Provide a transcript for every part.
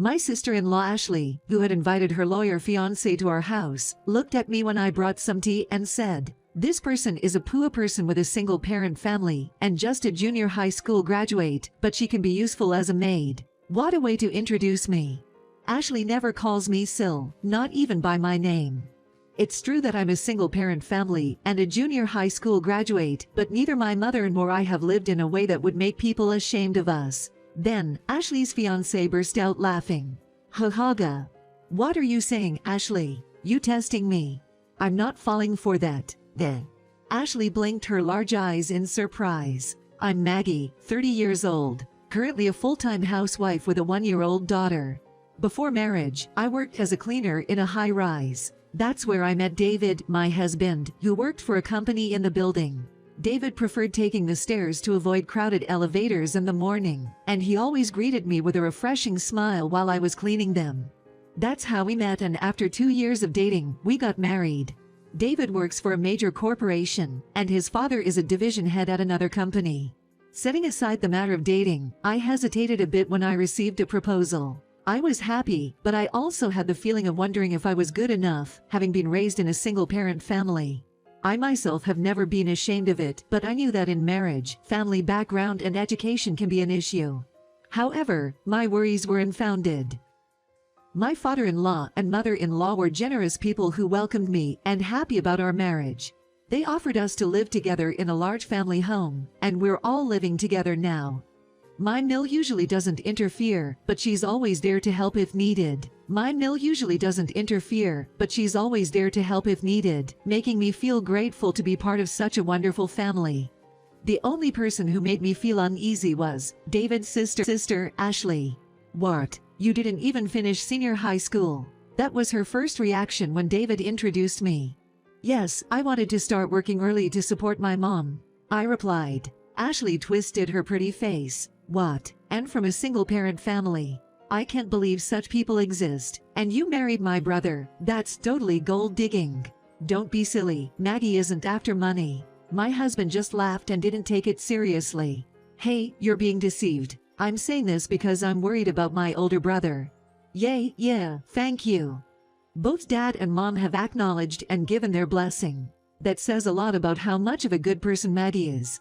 My sister-in-law Ashley, who had invited her lawyer fiancé to our house, looked at me when I brought some tea and said, "This person is a poor person with a single-parent family and just a junior high school graduate, but she can be useful as a maid." What a way to introduce me. Ashley never calls me Sil, not even by my name. It's true that I'm a single-parent family and a junior high school graduate, but neither my mother nor I have lived in a way that would make people ashamed of us. Then, Ashley's fiancé burst out laughing. "Ha. What are you saying, Ashley? You testing me? I'm not falling for that." Then, Ashley blinked her large eyes in surprise. "I'm Maggie, 30 years old, currently a full-time housewife with a 1-year-old daughter. Before marriage, I worked as a cleaner in a high-rise. That's where I met David, my husband, who worked for a company in the building. David preferred taking the stairs to avoid crowded elevators in the morning, and he always greeted me with a refreshing smile while I was cleaning them. That's how we met, and after 2 years of dating, we got married. David works for a major corporation, and his father is a division head at another company. Setting aside the matter of dating, I hesitated a bit when I received a proposal. I was happy, but I also had the feeling of wondering if I was good enough, having been raised in a single-parent family. I myself have never been ashamed of it, but I knew that in marriage, family background and education can be an issue. However, my worries were unfounded. My father-in-law and mother-in-law were generous people who welcomed me and happy about our marriage. They offered us to live together in a large family home, and we're all living together now. My mill usually doesn't interfere, but she's always there to help if needed. Making me feel grateful to be part of such a wonderful family. The only person who made me feel uneasy was David's sister, Ashley. "What? You didn't even finish senior high school?" That was her first reaction when David introduced me. "Yes, I wanted to start working early to support my mom," I replied. Ashley twisted her pretty face. "What? And from a single-parent family? I can't believe such people exist. And you married my brother. That's totally gold-digging." "Don't be silly, Maggie isn't after money." My husband just laughed and didn't take it seriously. "Hey, you're being deceived. I'm saying this because I'm worried about my older brother." Yeah, thank you." Both dad and mom have acknowledged and given their blessing. That says a lot about how much of a good person Maggie is.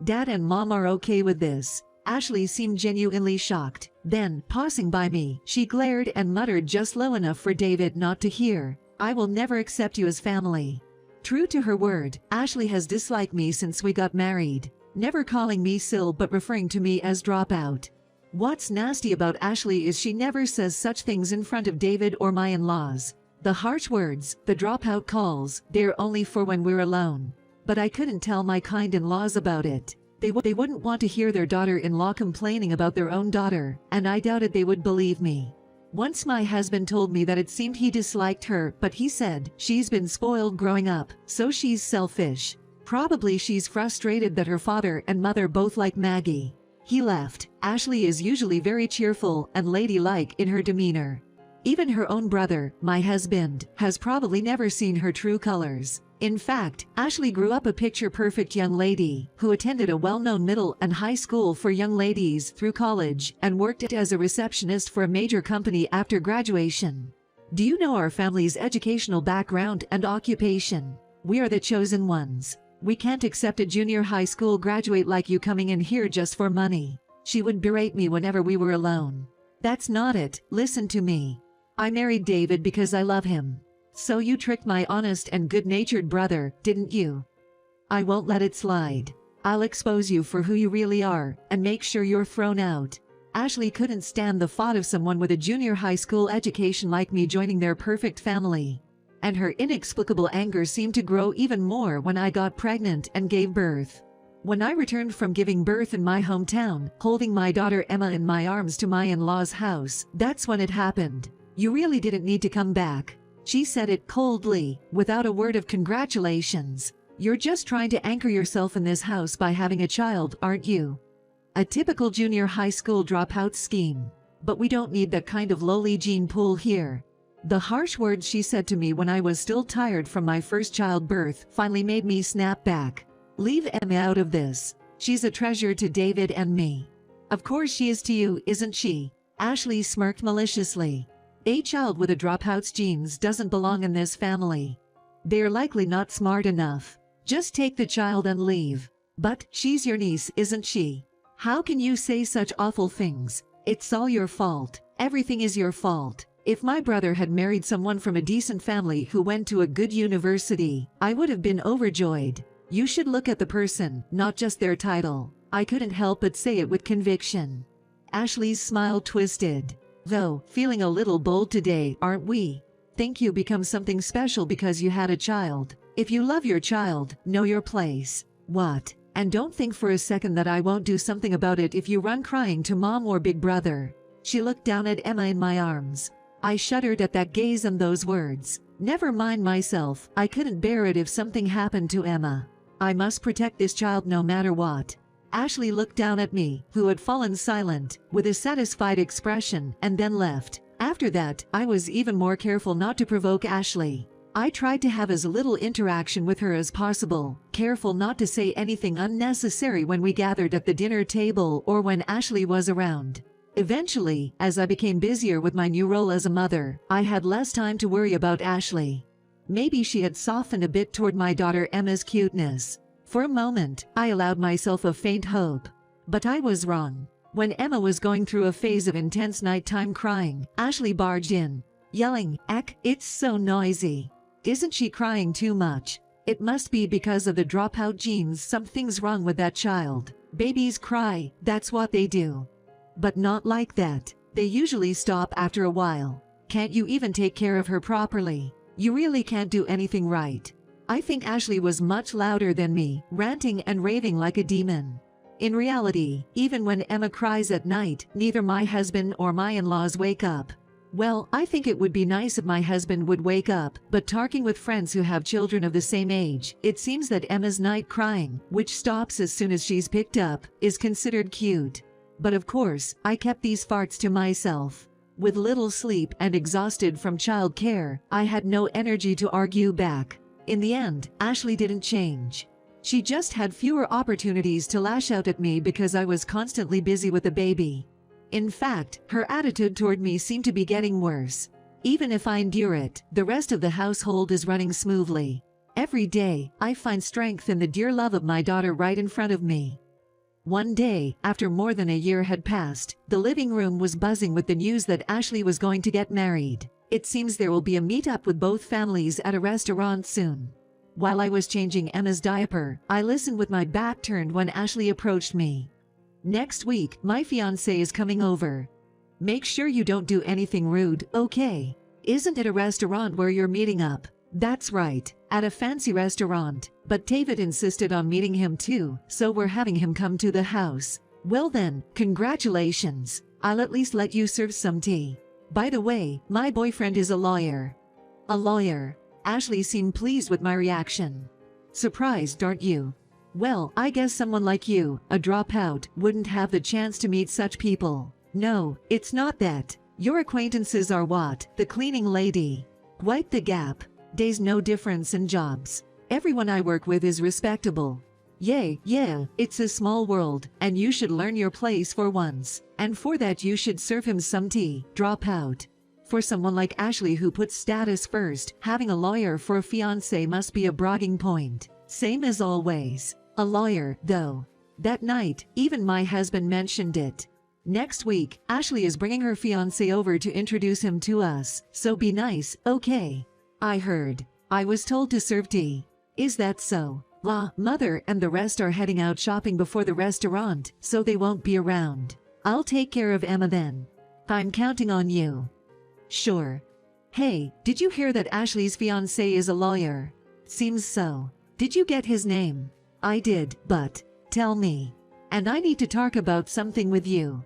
Dad and mom are okay with this. Ashley seemed genuinely shocked. Then, pausing by me, she glared and muttered just low enough for David not to hear, "I will never accept you as family." True to her word, Ashley has disliked me since we got married, never calling me Sil but referring to me as Dropout. What's nasty about Ashley is she never says such things in front of David or my in-laws. The harsh words, the dropout calls, they're only for when we're alone. But I couldn't tell my kind in-laws about it. They wouldn't want to hear their daughter-in-law complaining about their own daughter, and I doubted they would believe me. Once my husband told me that it seemed he disliked her, but he said, "She's been spoiled growing up, so she's selfish. Probably she's frustrated that her father and mother both like Maggie." He left. Ashley is usually very cheerful and ladylike in her demeanor. Even her own brother, my husband, has probably never seen her true colors. In fact, Ashley grew up a picture-perfect young lady who attended a well-known middle and high school for young ladies through college and worked as a receptionist for a major company after graduation. Do you know our family's educational background and occupation? We are the chosen ones. We can't accept a junior high school graduate like you coming in here just for money. She would berate me whenever we were alone. That's not it. Listen to me. I married David because I love him. So you tricked my honest and good-natured brother, didn't you? I won't let it slide. I'll expose you for who you really are and make sure you're thrown out. Ashley couldn't stand the thought of someone with a junior high school education like me joining their perfect family. And her inexplicable anger seemed to grow even more when I got pregnant and gave birth. When I returned from giving birth in my hometown, holding my daughter Emma in my arms to my in-laws' house, that's when it happened. "You really didn't need to come back." She said it coldly, without a word of congratulations. "You're just trying to anchor yourself in this house by having a child, aren't you? A typical junior high school dropout scheme. But we don't need that kind of lowly gene pool here." The harsh words she said to me when I was still tired from my first childbirth finally made me snap back. "Leave Emma out of this. She's a treasure to David and me." "Of course she is to you, isn't she? Ashley smirked maliciously. A child with a dropout's genes doesn't belong in this family. They're likely not smart enough. Just take the child and leave. But she's your niece, isn't she? How can you say such awful things? It's all your fault. Everything is your fault. If my brother had married someone from a decent family who went to a good university, I would have been overjoyed. You should look at the person, not just their title. I couldn't help but say it with conviction. Ashley's smile twisted. Though, feeling a little bold today, aren't we? Think you become something special because you had a child. If you love your child, know your place. What? And don't think for a second that I won't do something about it if you run crying to mom or big brother. She looked down at Emma in my arms. I shuddered at that gaze and those words. Never mind myself, I couldn't bear it if something happened to Emma. I must protect this child no matter what. Ashley looked down at me, who had fallen silent, with a satisfied expression, and then left. After that, I was even more careful not to provoke Ashley. I tried to have as little interaction with her as possible, careful not to say anything unnecessary when we gathered at the dinner table or when Ashley was around. Eventually, as I became busier with my new role as a mother, I had less time to worry about Ashley. Maybe she had softened a bit toward my daughter Emma's cuteness. For a moment, I allowed myself a faint hope. But I was wrong. When Emma was going through a phase of intense nighttime crying, Ashley barged in, yelling, "Eck, it's so noisy. Isn't she crying too much? It must be because of the dropout genes. Something's wrong with that child. Babies cry, that's what they do. But not like that. They usually stop after a while. Can't you even take care of her properly? You really can't do anything right." I think Ashley was much louder than me, ranting and raving like a demon. In reality, even when Emma cries at night, neither my husband or my in-laws wake up. Well, I think it would be nice if my husband would wake up, but talking with friends who have children of the same age, it seems that Emma's night crying, which stops as soon as she's picked up, is considered cute. But of course, I kept these farts to myself. With little sleep and exhausted from child care, I had no energy to argue back. In the end, Ashley didn't change. She just had fewer opportunities to lash out at me because I was constantly busy with the baby. In fact, her attitude toward me seemed to be getting worse. Even if I endure it, the rest of the household is running smoothly. Every day, I find strength in the dear love of my daughter right in front of me. One day, after more than a year had passed, the living room was buzzing with the news that Ashley was going to get married. It seems there will be a meet-up with both families at a restaurant soon. While I was changing Emma's diaper, I listened with my back turned when Ashley approached me. "Next week, my fiancé is coming over. Make sure you don't do anything rude, okay? Isn't it a restaurant where you're meeting up?" "That's right, at a fancy restaurant, but David insisted on meeting him too, so we're having him come to the house." "Well then, congratulations. I'll at least let you serve some tea. By the way, my boyfriend is a lawyer." "A lawyer?" Ashley seemed pleased with my reaction. "Surprised, aren't you? Well, I guess someone like you, a dropout, wouldn't have the chance to meet such people." "No, it's not that. Your acquaintances are what? The cleaning lady. Quite the gap. There's no difference in jobs. Everyone I work with is respectable." Yeah, it's a small world, and you should learn your place for once. And for that you should serve him some tea, dropout. For someone like Ashley who puts status first, having a lawyer for a fiancé must be a bragging point. Same as always. A lawyer, though. That night, even my husband mentioned it. Next week, Ashley is bringing her fiancé over to introduce him to us, so be nice, okay? I heard. I was told to serve tea. Is that so? Mother and the rest are heading out shopping before the restaurant, so they won't be around. I'll take care of Emma then. I'm counting on you. Sure. Hey, did you hear that Ashley's fiancé is a lawyer? Seems so. Did you get his name? I did, but tell me. And I need to talk about something with you.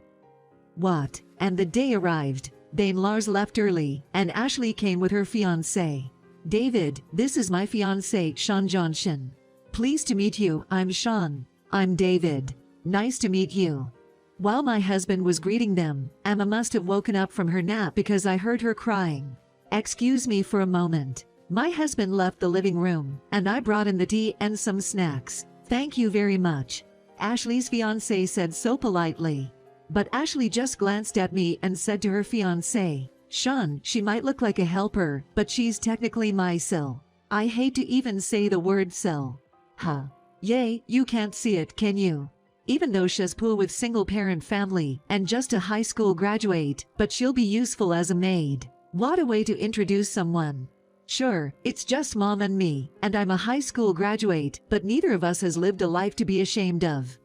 What? And the day arrived. Then Lars left early, and Ashley came with her fiancé. "David, this is my fiancé, Sean Johnson. Pleased to meet you, I'm Sean." "I'm David. Nice to meet you." While my husband was greeting them, Emma must have woken up from her nap because I heard her crying. "Excuse me for a moment." My husband left the living room, and I brought in the tea and some snacks. "Thank you very much," Ashley's fiancé said so politely. But Ashley just glanced at me and said to her fiancé, Sean, she might look like a helper, but she's technically my sil. I hate to even say the word sil. Huh. Yay, you can't see it, can you? Even though she's poor with single-parent family and just a high school graduate, but she'll be useful as a maid. What a way to introduce someone. Sure, it's just mom and me, and I'm a high school graduate, but neither of us has lived a life to be ashamed of.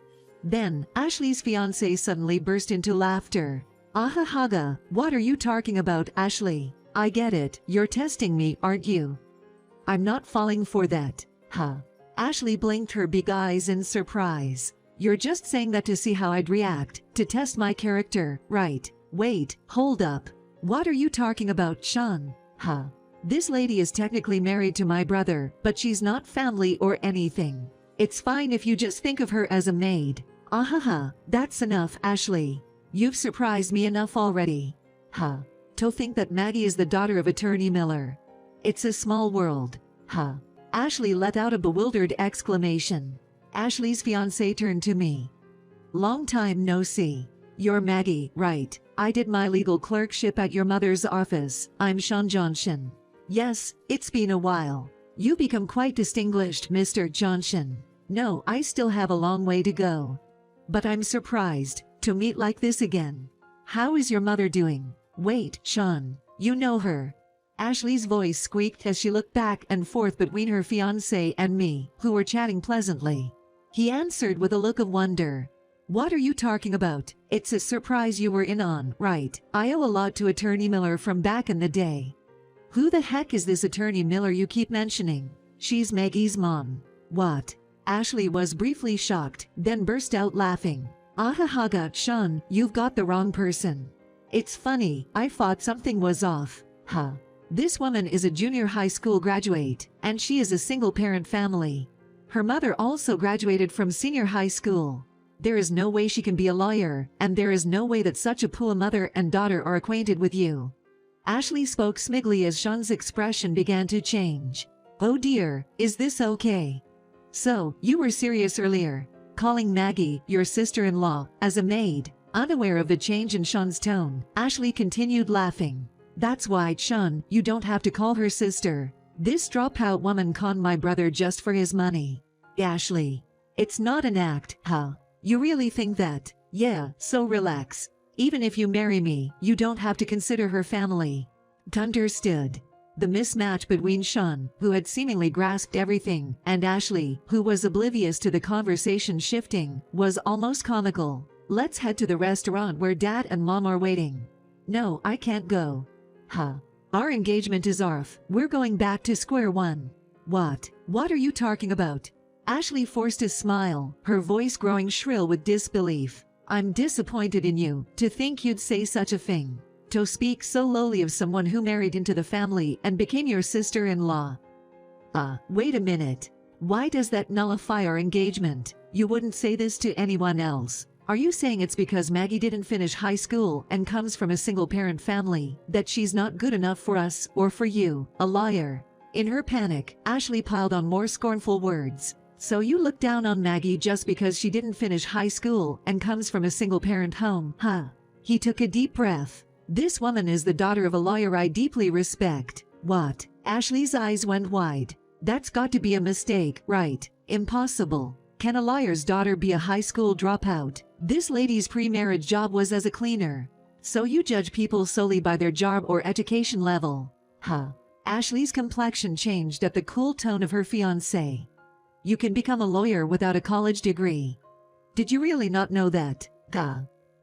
Then, Ashley's fiancé suddenly burst into laughter. Ahahaga, what are you talking about, Ashley? I get it, you're testing me, aren't you? I'm not falling for that. Huh. Ashley blinked her big eyes in surprise. You're just saying that to see how I'd react, to test my character, right? Wait, hold up. What are you talking about, Sean? Huh. This lady is technically married to my brother, but she's not family or anything. It's fine if you just think of her as a maid. Ahaha, that's enough, Ashley. You've surprised me enough already. Huh. To think that Maggie is the daughter of Attorney Miller. It's a small world. Huh. Ashley let out a bewildered exclamation. Ashley's fiancé turned to me. Long time no see. You're Maggie, right? I did my legal clerkship at your mother's office. I'm Sean Johnson. Yes, it's been a while. You become quite distinguished, Mr. Johnson. No, I still have a long way to go. But I'm surprised to meet like this again. How is your mother doing? Wait, Sean, you know her. Ashley's voice squeaked as she looked back and forth between her fiancé and me, who were chatting pleasantly. He answered with a look of wonder. What are you talking about? It's a surprise you were in on, right? I owe a lot to Attorney Miller from back in the day. Who the heck is this Attorney Miller you keep mentioning? She's Maggie's mom. What? Ashley was briefly shocked, then burst out laughing. Ahahaga, Sean, you've got the wrong person. It's funny, I thought something was off. Huh. This woman is a junior high school graduate, and she is a single-parent family. Her mother also graduated from senior high school. There is no way she can be a lawyer, and there is no way that such a poor mother and daughter are acquainted with you. Ashley spoke smugly as Sean's expression began to change. Oh dear, is this okay? So, you were serious earlier, calling Maggie, your sister-in-law, as a maid. Unaware of the change in Sean's tone, Ashley continued laughing. That's why, Sean, you don't have to call her sister. This dropout woman conned my brother just for his money. Ashley. It's not an act, huh? You really think that? Yeah, so relax. Even if you marry me, you don't have to consider her family. Understood. The mismatch between Sean, who had seemingly grasped everything, and Ashley, who was oblivious to the conversation shifting, was almost comical. Let's head to the restaurant where Dad and Mom are waiting. No, I can't go. Huh. Our engagement is off. We're going back to square one. What? What are you talking about? Ashley forced a smile, her voice growing shrill with disbelief. I'm disappointed in you, to think you'd say such a thing. To speak so lowly of someone who married into the family and became your sister-in-law. Wait a minute. Why does that nullify our engagement? You wouldn't say this to anyone else. Are you saying it's because Maggie didn't finish high school and comes from a single-parent family, that she's not good enough for us or for you, a liar? In her panic, Ashley piled on more scornful words. So you look down on Maggie just because she didn't finish high school and comes from a single-parent home, huh? He took a deep breath. This woman is the daughter of a lawyer I deeply respect. What? Ashley's eyes went wide. That's got to be a mistake, right? Impossible. Can a lawyer's daughter be a high school dropout? This lady's pre-marriage job was as a cleaner. So you judge people solely by their job or education level. Huh. Ashley's complexion changed at the cool tone of her fiancé. You can become a lawyer without a college degree. Did you really not know that?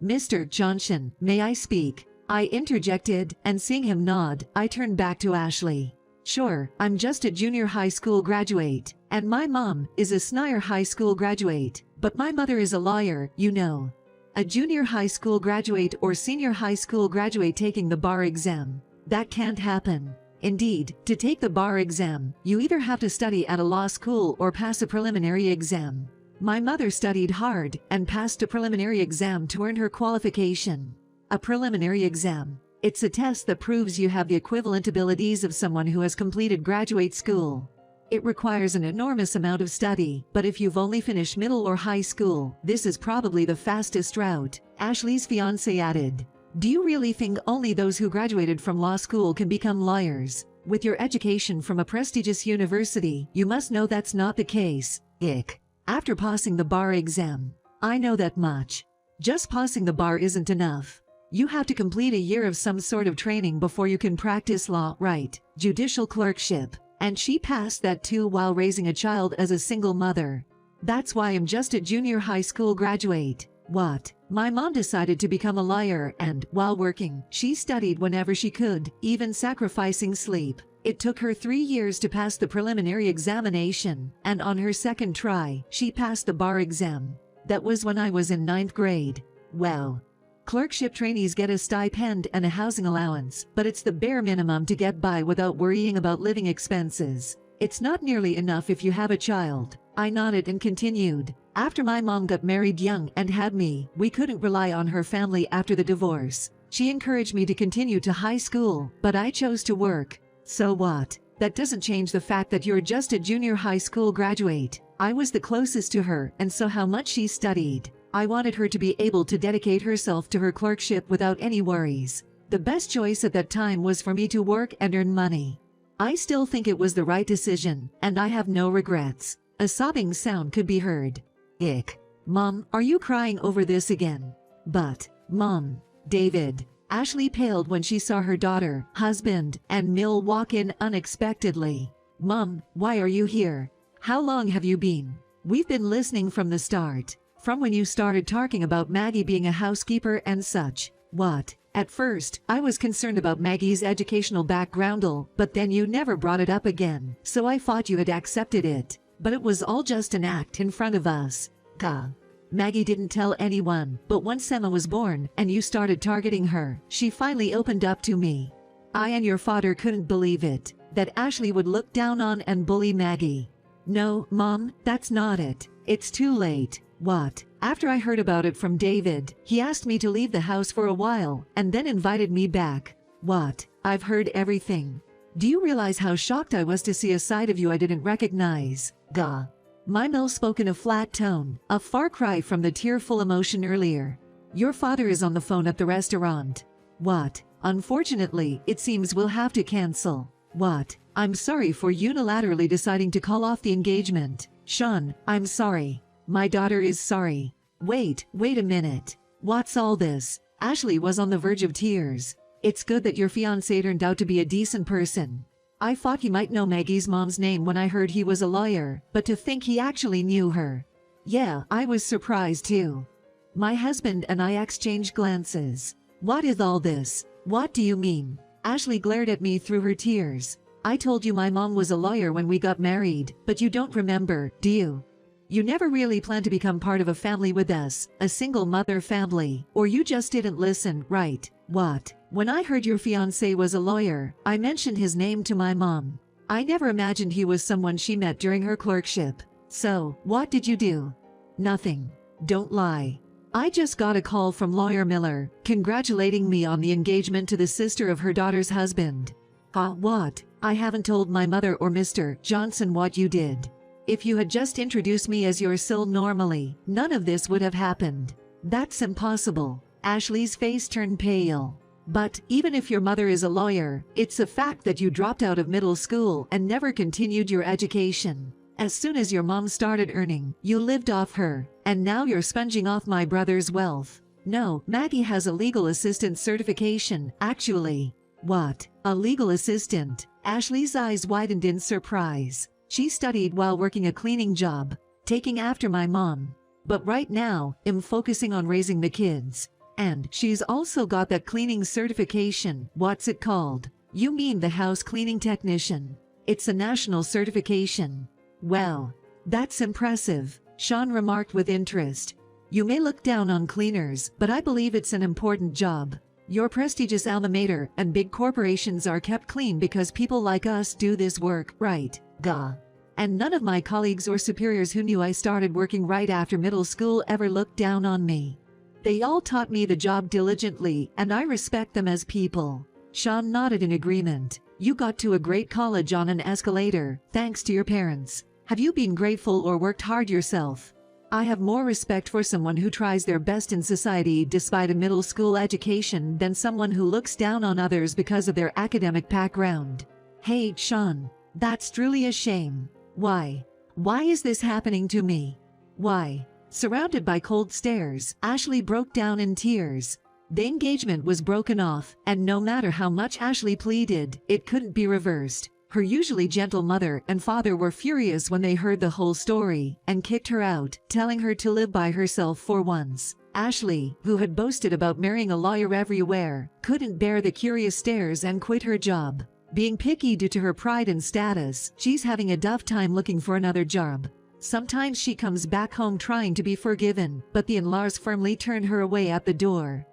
Mr. Johnson, may I speak? I interjected, and seeing him nod, I turned back to Ashley. Sure, I'm just a junior high school graduate, and my mom is a senior high school graduate, but my mother is a lawyer, you know. A junior high school graduate or senior high school graduate taking the bar exam. That can't happen. Indeed, to take the bar exam, you either have to study at a law school or pass a preliminary exam. My mother studied hard and passed a preliminary exam to earn her qualification. A preliminary exam. It's a test that proves you have the equivalent abilities of someone who has completed graduate school. It requires an enormous amount of study, but if you've only finished middle or high school, this is probably the fastest route, Ashley's fiancé added. Do you really think only those who graduated from law school can become lawyers? With your education from a prestigious university, you must know that's not the case. Ick. After passing the bar exam. I know that much. Just passing the bar isn't enough. You have to complete a year of some sort of training before you can practice law, right? Judicial clerkship. And she passed that too while raising a child as a single mother. That's why I'm just a junior high school graduate. What? My mom decided to become a lawyer and, while working, she studied whenever she could, even sacrificing sleep. It took her 3 years to pass the preliminary examination, and on her second try, she passed the bar exam. That was when I was in 9th grade. Well, clerkship trainees get a stipend and a housing allowance, but it's the bare minimum to get by without worrying about living expenses. It's not nearly enough if you have a child. I nodded and continued. After my mom got married young and had me, we couldn't rely on her family after the divorce. She encouraged me to continue to high school, but I chose to work. So what? That doesn't change the fact that you're just a junior high school graduate. I was the closest to her and saw how much she studied. I wanted her to be able to dedicate herself to her clerkship without any worries. The best choice at that time was for me to work and earn money. I still think it was the right decision, and I have no regrets. A sobbing sound could be heard. Ick. Mom, are you crying over this again? But, Mom, David. Ashley paled when she saw her daughter, husband, and Mill walk in unexpectedly. Mom, why are you here? How long have you been? We've been listening from the start. From when you started talking about Maggie being a housekeeper and such. What? At first, I was concerned about Maggie's educational background, but then you never brought it up again, so I thought you had accepted it. But it was all just an act in front of us. Gah. Maggie didn't tell anyone, but once Emma was born and you started targeting her, she finally opened up to me. I and your father couldn't believe it, that Ashley would look down on and bully Maggie. No, Mom, that's not it. It's too late. What? After I heard about it from David, he asked me to leave the house for a while and then invited me back. What? I've heard everything. Do you realize how shocked I was to see a side of you I didn't recognize? Gah. My Mill spoke in a flat tone, a far cry from the tearful emotion earlier. Your father is on the phone at the restaurant. What? Unfortunately, it seems we'll have to cancel. What? I'm sorry for unilaterally deciding to call off the engagement. Sean, I'm sorry. My daughter is sorry. Wait a minute. What's all this? Ashley was on the verge of tears. It's good that your fiancé turned out to be a decent person. I thought he might know Maggie's mom's name when I heard he was a lawyer, but to think he actually knew her. Yeah, I was surprised too. My husband and I exchanged glances. What is all this? What do you mean? Ashley glared at me through her tears. I told you my mom was a lawyer when we got married, but you don't remember, do you? You never really planned to become part of a family with us, a single mother family, or you just didn't listen, right? What? When I heard your fiancé was a lawyer, I mentioned his name to my mom. I never imagined he was someone she met during her clerkship. So, what did you do? Nothing. Don't lie. I just got a call from Lawyer Miller, congratulating me on the engagement to the sister of her daughter's husband. What? I haven't told my mother or Mr. Johnson what you did. If you had just introduced me as your Sil normally, none of this would have happened. That's impossible. Ashley's face turned pale. But even if your mother is a lawyer, it's a fact that you dropped out of middle school and never continued your education. As soon as your mom started earning, you lived off her, and now you're sponging off my brother's wealth. No, Maggie has a legal assistant certification, actually. What? A legal assistant? Ashley's eyes widened in surprise. She studied while working a cleaning job, taking after my mom. But right now, I'm focusing on raising the kids. And she's also got that cleaning certification. What's it called? You mean the house cleaning technician. It's a national certification. Well, that's impressive, Sean remarked with interest. You may look down on cleaners, but I believe it's an important job. Your prestigious alma mater and big corporations are kept clean because people like us do this work, right? Gah. And none of my colleagues or superiors who knew I started working right after middle school ever looked down on me. They all taught me the job diligently, and I respect them as people. Sean nodded in agreement. You got to a great college on an escalator, thanks to your parents. Have you been grateful or worked hard yourself? I have more respect for someone who tries their best in society despite a middle school education than someone who looks down on others because of their academic background. Hey, Sean. That's truly a shame. Why? Why is this happening to me? Why? Surrounded by cold stares, Ashley broke down in tears. The engagement was broken off, and no matter how much Ashley pleaded, it couldn't be reversed. Her usually gentle mother and father were furious when they heard the whole story and kicked her out, telling her to live by herself for once. Ashley, who had boasted about marrying a lawyer everywhere, couldn't bear the curious stares and quit her job. Being picky due to her pride and status, she's having a tough time looking for another job. Sometimes she comes back home trying to be forgiven, but the in-laws firmly turn her away at the door.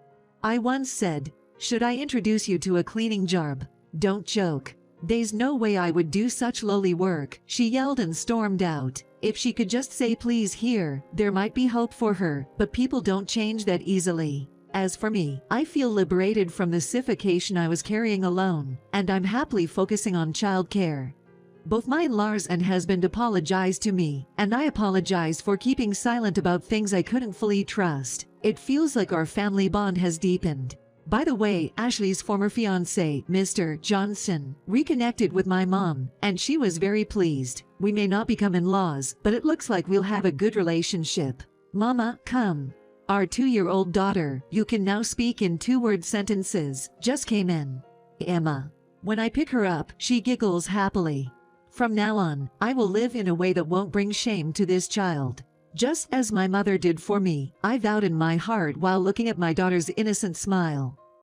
I once said, "Should I introduce you to a cleaning job?" Don't joke. There's no way I would do such lowly work, she yelled and stormed out. If she could just say please here, there might be hope for her, but people don't change that easily. As for me, I feel liberated from the suffocation I was carrying alone, and I'm happily focusing on childcare. Both my in-laws and husband apologized to me, and I apologized for keeping silent about things I couldn't fully trust. It feels like our family bond has deepened. By the way, Ashley's former fiancé, Mr. Johnson, reconnected with my mom, and she was very pleased. We may not become in-laws, but it looks like we'll have a good relationship. Mama, come. Our 2-year-old daughter, you can now speak in 2-word sentences, just came in. Emma. When I pick her up, she giggles happily. From now on, I will live in a way that won't bring shame to this child. Just as my mother did for me, I vowed in my heart while looking at my daughter's innocent smile.